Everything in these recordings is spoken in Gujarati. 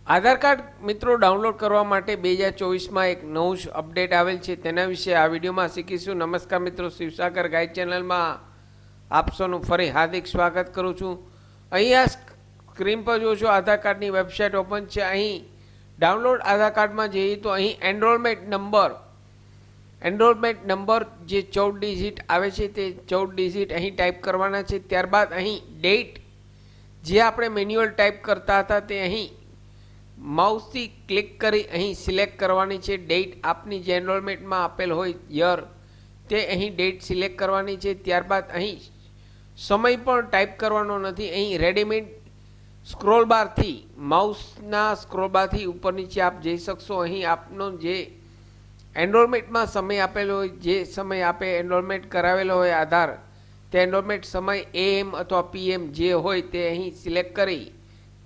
આધાર કાર્ડ મિત્રો ડાઉનલોડ કરવા માટે 2024માં એક નવું જ અપડેટ આવેલ છે, તેના વિશે આ વિડીયોમાં શીખીશું. નમસ્કાર મિત્રો, શિવસાગર ગાઈડ ચેનલમાં આપ સૌનું ફરી હાર્દિક સ્વાગત કરું છું. અહીંયા સ્ક્રીન પર જોશો આધાર કાર્ડની વેબસાઇટ ઓપન છે. અહીં ડાઉનલોડ આધાર કાર્ડમાં જઈએ તો અહીં એનરોલમેન્ટ નંબર જે 14 ડિજિટ આવે છે તે 14 ડિજિટ અહીં ટાઈપ કરવાના છે. ત્યારબાદ અહીં ડેટ જે આપણે મેન્યુઅલ ટાઈપ કરતા હતા તે અહીં માઉસથી ક્લિક કરી અહીં સિલેક્ટ કરવાની છે. ડેટ આપની જે એનરોલમેન્ટમાં આપેલ હોય યર તે અહીં ડેટ સિલેક્ટ કરવાની છે. ત્યારબાદ અહીં સમય પણ ટાઈપ કરવાનો નથી. અહીં રેડીમેડ સ્ક્રોલ બારથી માઉસના સ્ક્રોલ બારથી ઉપર નીચે આપ જઈ શકશો. અહીં આપનો જે એનરોલમેન્ટમાં સમય આપેલો હોય, જે સમય આપે એનરોલમેન્ટ કરાવેલો હોય આધાર, તે એનરોલમેન્ટ સમય AM અથવા PM જે હોય તે અહીં સિલેક્ટ કરી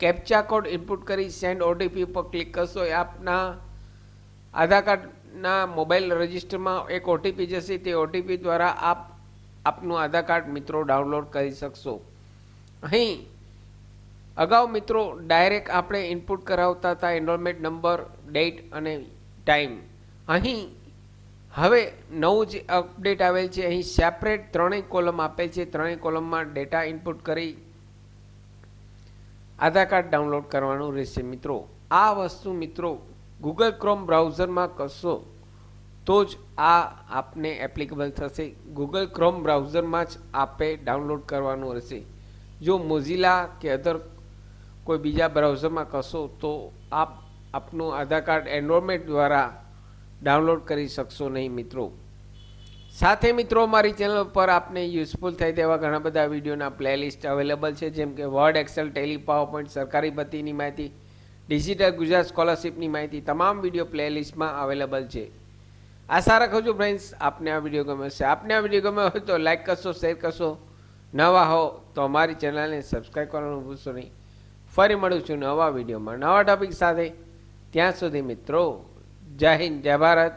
કેપ્ચા કોડ ઇનપુટ કરી સેન્ડ OTP પર ક્લિક કરશો. એ આપના આધાર કાર્ડના મોબાઈલ રજિસ્ટરમાં એક OTP જશે. તે OTP દ્વારા આપનું આધાર કાર્ડ મિત્રો ડાઉનલોડ કરી શકશો. અહીં અગાઉ મિત્રો ડાયરેક્ટ આપણે ઇનપુટ કરાવતા હતા એનરોલમેન્ટ નંબર, ડેટ અને ટાઈમ. અહીં હવે નવું જે અપડેટ આવેલ છે, અહીં સેપરેટ ત્રણેય કોલમ આપેલ છે. ત્રણેય કોલમમાં ડેટા ઇનપુટ કરી આધાર કાર્ડ ડાઉનલોડ કરવાનું રહેશે. મિત્રો આ વસ્તુ મિત્રો ગૂગલ ક્રોમ બ્રાઉઝરમાં કરશો તો જ આ આપને એપ્લિકેબલ થશે. ગૂગલ ક્રોમ બ્રાઉઝરમાં જ આપે ડાઉનલોડ કરવાનું રહેશે. જો મોઝિલા કે અધર કોઈ બીજા બ્રાઉઝરમાં કરશો તો આપનું આધાર કાર્ડ એનરોલમેન્ટ દ્વારા ડાઉનલોડ કરી શકશો નહીં મિત્રો. સાથે મિત્રો મારી ચેનલ પર આપને યુઝફુલ થાય તેવા ઘણા બધા વિડીયોના પ્લેલિસ્ટ અવેલેબલ છે, જેમ કે વર્ડ, એક્સેલ, ટેલી, પાવરપોઈન્ટ, સરકારી ભરતીની માહિતી, ડિજિટલ ગુજરાત સ્કોલરશિપની માહિતી, તમામ વિડીયો પ્લેલિસ્ટમાં અવેલેબલ છે. આશા રાખું છું ફ્રેન્ડ્સ આપને આ વિડીયો ગમે છે. આપને આ વિડીયો ગમે હોય તો લાઇક કરશો, શેર કરશો. નવા હો તો અમારી ચેનલને સબસ્ક્રાઈબ કરવાનું ભૂલશો નહીં. ફરી મળું છું નવા વિડીયોમાં નવા ટોપિક સાથે. ત્યાં સુધી મિત્રો જય હિન્દ, જય ભારત.